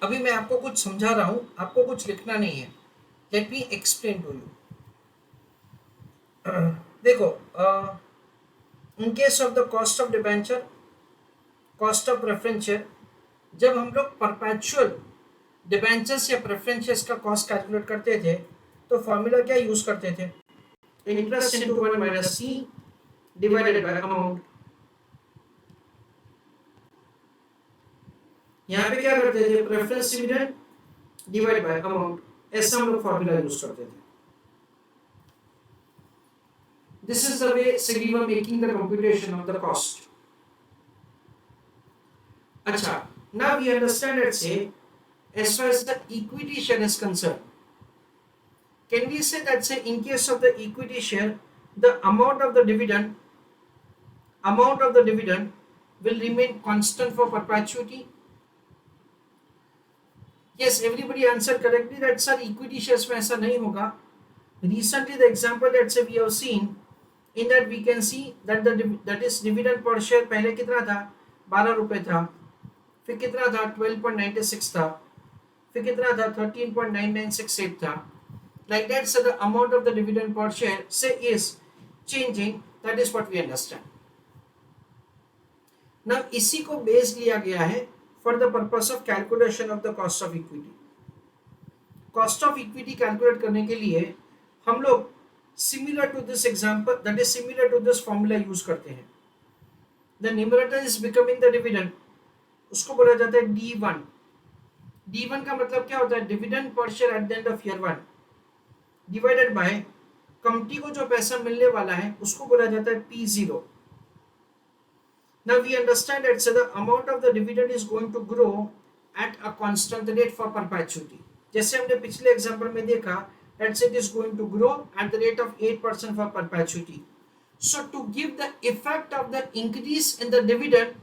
अभी मैं आपको कुछ समझा रहा हूँ, आपको कुछ लिखना नहीं है। Let me explain to you. देखो, in case of the cost of debenture, cost of preferential, जब हम लोग परपेचुअल डिबेंचर्स या प्रेफरेंशियल्स का कॉस्ट कैलकुलेट करते थे तो फॉर्मूला क्या यूज करते थे? Interest into 1 minus C divided by amount. यहाँ पे क्या करते थे? Preference dividend divide by amount, ऐसा हम लोग फॉर्मूला यूज करते थे। दिस इज द वे से we were making the computation of the cost. अच्छा, now we understand, let's say, as far as the equity share is concerned, can we say that, say, in case of the equity share, the amount of the dividend will remain constant for perpetuity? Yes, everybody answered correctly that sir equity shares में ऐसा नहीं होगा. Recently the example that say we have seen, in that we can see that that is dividend per share पहले कितना था? 12 रुपए था, फिर कितना था? 12.96 था, फिर कितना था? 13.9968 था. Like that, so the amount of the dividend per share say is changing. That is what we understand. Now इसी को बेस लिया गया है for the purpose of calculation of the cost of equity. Cost of equity calculate करने के लिए हम लोग similar to this example, that is similar to this formula use करते हैं. The numerator is becoming the dividend, उसको बोला जाता है D1. D1 का मतलब क्या होता है? Dividend per share at the end of year 1 divided by company को जो पैसा मिलने वाला है उसको बोला जाता है P0. Now we understand that so the amount of the dividend is going to grow at a constant rate for perpetuity. जैसे हमने पिछले एग्जांपल में देखा that it is going to grow at the rate of 8% for perpetuity. So to give the effect of the increase in the dividend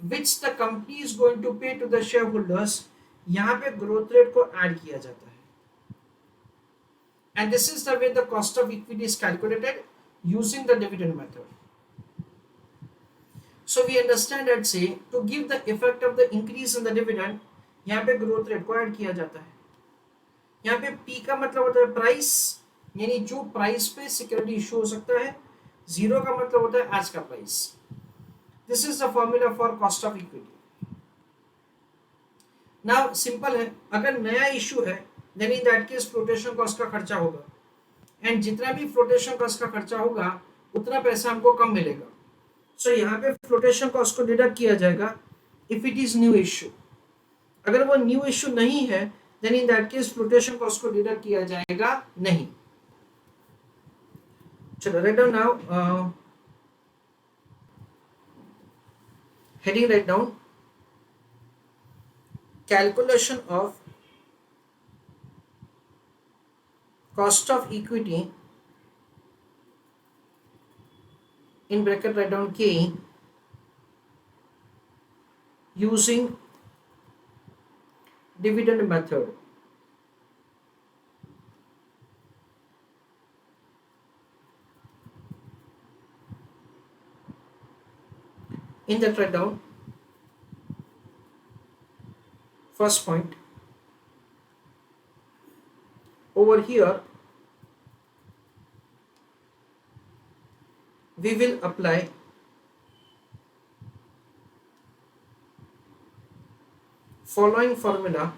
which the company is going to pay to the shareholders, यहाँ पे growth rate को add किया जाता है. And this is the way the cost of equity is calculated using the dividend method. So we understand that, say, to give the effect of the increase in the dividend, यहाँ पे growth rate को add किया जाता है. यहाँ पे P का मतलब होता है प्राइस, यानी जो प्राइस पे सिक्योरिटी इशू हो सकता है. 0 का मतलब होता है आज का price. This is the formula for cost of equity. Now simple है, अगर नया इशू है then in that case flotation cost का खर्चा होगा, एंड जितना भी फ्लोटेशन कॉस्ट का खर्चा होगा उतना पैसा हमको कम मिलेगा. सो यहाँ पे फ्लोटेशन कॉस्ट को डिडक्ट किया जाएगा if it is new issue. अगर वो न्यू इशू नहीं है then in that case flotation cost को डिडक्ट किया जाएगा नहीं. चलो write down now, heading write down, calculation of cost of equity, in bracket write down K, using dividend method. In that write down first point over here, we will apply following formula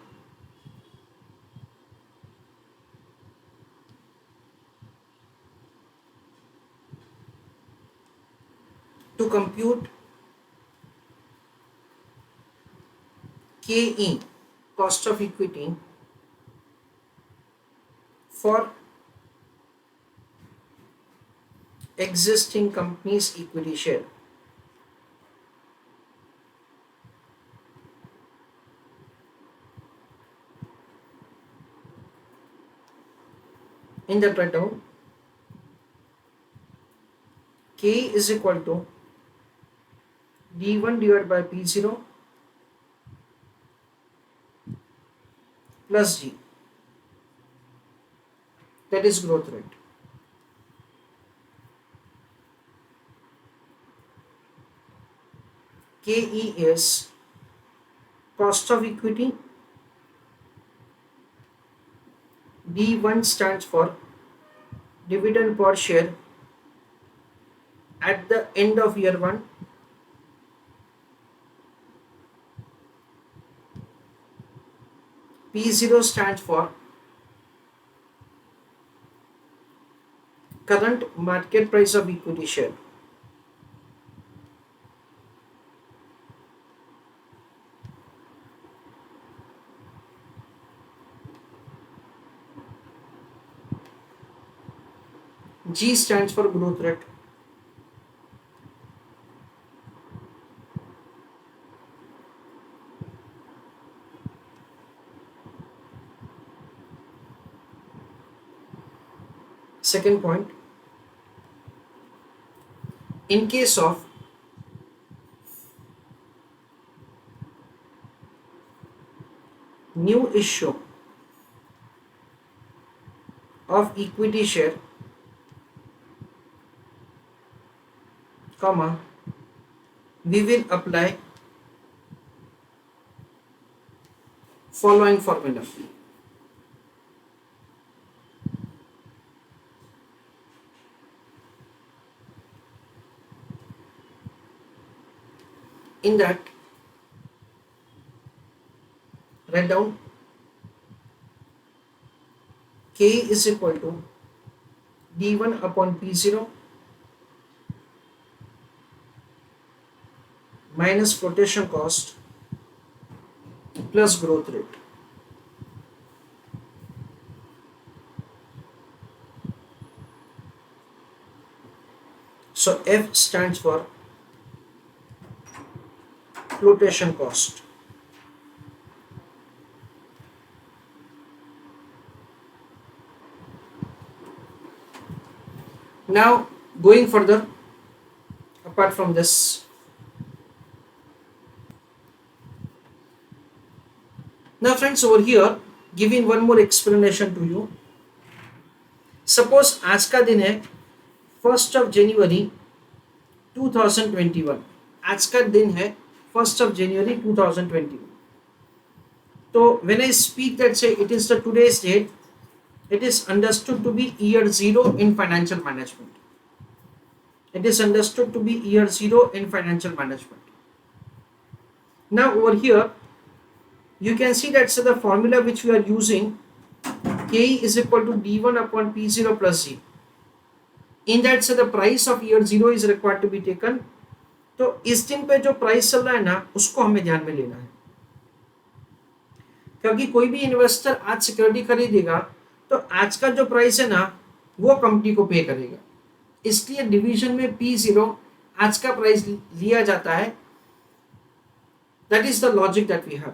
to compute KE, cost of equity, for existing company's equity share. In that write down K is equal to D1 divided by P0 plus G, that is growth rate. KE is cost of equity D1 stands for dividend per share at the end of year 1. P0 stands for current market price of equity share. G stands for growth rate. Second point, in case of new issue of equity share, comma, we will apply following formula. In that, write down K is equal to D1 upon P0 minus quotation cost plus growth rate. So F stands for flotation cost. Now going further, apart from this, now friends, over here giving one more explanation to you. Suppose आज का दिन है 1st of January 2021. आज का दिन है 1st of January 2021. तो when I speak that say it is the today's date, it is understood to be year 0 in financial management. It is understood to be year 0 in financial management. Now over here you can see that so the formula which we are using, K is equal to D1 upon P0 plus G. In that so the price of year 0 is required to be taken. तो इस दिन पे जो price चल रहा है ना उसको हमें ध्यान में लेना है, क्योंकि कोई भी इन्वेस्टर आज सिक्योरिटी खरीदेगा तो आज का जो प्राइस है ना वो कंपनी को पे करेगा, इसलिए डिवीजन में P0 आज का प्राइस लिया जाता है. That is the logic that we have.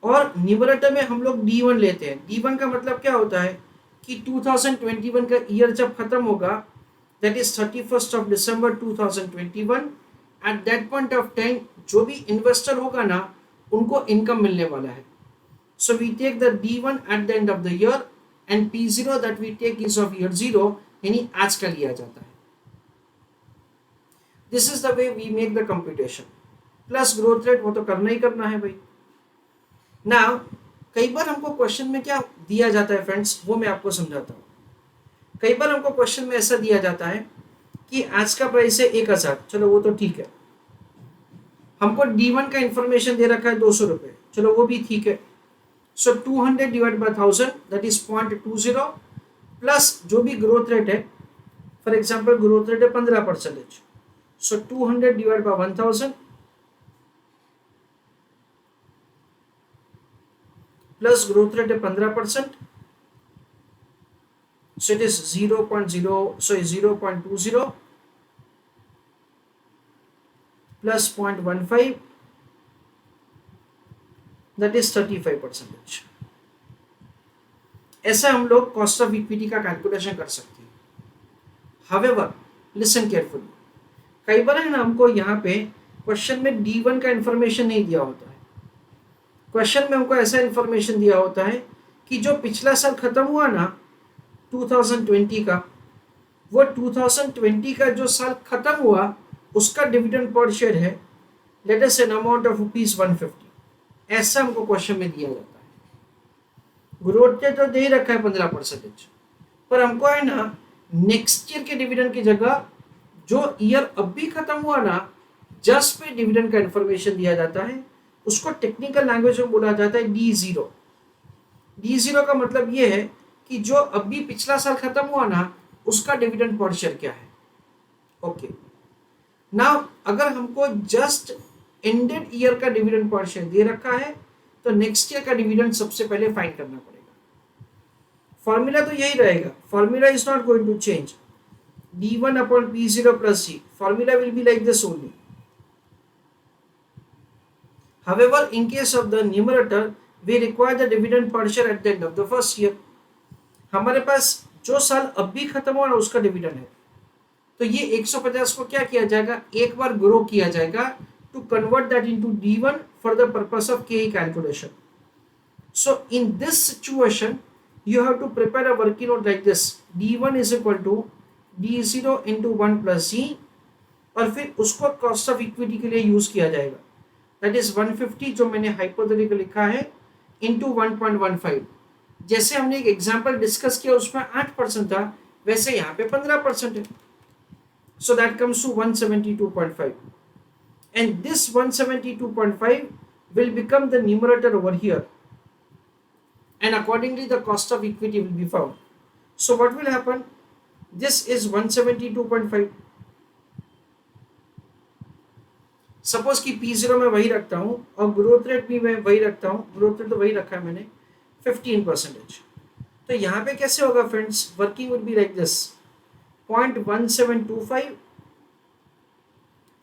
और न्यूमरेटर में हम लोग D1 लेते हैं. D1 का मतलब क्या होता है कि 2021 का ईयर जब खत्म होगा, that is 31st of December 2021, at that point of time जो भी इन्वेस्टर होगा ना उनको इनकम मिलने वाला है. So we take the D1 at the end of the year and P0 that we take is of year 0, यानी आज का लिया जाता है. This is the way we make the computation. Plus growth rate वो तो करना ही करना है भाई. नाउ कई बार हमको क्वेश्चन में क्या दिया जाता है फ्रेंड्स, वो मैं आपको समझाता हूँ. कई बार हमको क्वेश्चन में ऐसा दिया जाता है कि आज का प्राइस है 1000, चलो वो तो ठीक है. हमको D1 का इंफॉर्मेशन दे रखा है 200 रुपये, चलो वो भी ठीक है. सो 200 divide by 1000 that is 0.20 plus जो भी ग्रोथ रेट है, फॉर एग्जांपल ग्रोथ रेट है 15%. सो 200 divide by 1000 plus growth rate है 15%. So it is 0.20 plus 0.15, that is 35%. ऐसा हम लोग कॉस्ट ऑफ इक्विटी का कैलकुलेशन कर सकते हैं. However, listen carefully. कई बार है ना हमको यहाँ पे क्वेश्चन में D1 का इंफॉर्मेशन नहीं दिया होता है. क्वेश्चन में हमको ऐसा इंफॉर्मेशन दिया होता है कि जो पिछला साल खत्म हुआ ना 2020 का, वो 2020 का जो साल खत्म हुआ उसका डिविडेंड पर शेयर है, let us an amount of ₹150. ऐसा हमको क्वेश्चन में दिया जाता है. ग्रोथ रेट तो दे ही रखा है 15%, पर हमको है ना नेक्स्ट ईयर के डिविडेंड की जगह जो ईयर अभी खत्म हुआ ना जस्ट पे डिविडेंड का इंफॉर्मेशन दिया जाता है, उसको टेक्निकल लैंग्वेज में बोला जाता है D0। D0 का मतलब ये है कि जो अभी पिछला साल खत्म हुआ ना उसका डिविडेंड पर शेयर क्या है। ओके, नाउ अगर हमको जस्ट एंडेड ईयर का डिविडेंड पर शेयर दे रखा है तो नेक्स्ट ईयर का डिविडेंड सबसे पहले फाइंड करना पड़ेगा। फॉर्मूला तो यही रहेगा, formula is not going to change, D1 upon P0 plus C, formula will be like this only. However, in case of the numerator, we require the dividend per share at the end of the first year. हमारे पास जो साल अभी खत्म हुआ ना उसका dividend है, तो ये 150 को क्या किया जाएगा, एक बार ग्रो किया जाएगा to convert that into D1 for the purpose of KE calculation. So in this situation you have to prepare a working note like this, D1 is equal to D0 into 1 plus C, और फिर उसको cost of equity के लिए use किया जाएगा, that is 150 जो मैंने hypothetical लिखा है इंटू 1.15। जैसे हमने एक एग्जांपल डिस्कस किया उसमें 8% था, वैसे यहाँ पे 15% है, so that comes to 172.5 and दिस 172.5 will become the numerator over here and accordingly the cost of equity will be found. So what will happen, this is 172.5, suppose कि P0 में वही रखता हूं और ग्रोथ रेट भी मैं वही रखता हूं, ग्रोथ रेट तो वही रखा है मैंने 15%। तो यहाँ पे कैसे होगा friends, working would be like this, 0.1725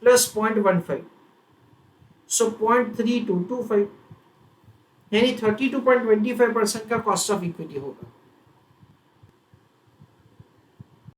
plus 0.15, सो 0.3225, यानी 32.25% का कॉस्ट ऑफ इक्विटी होगा।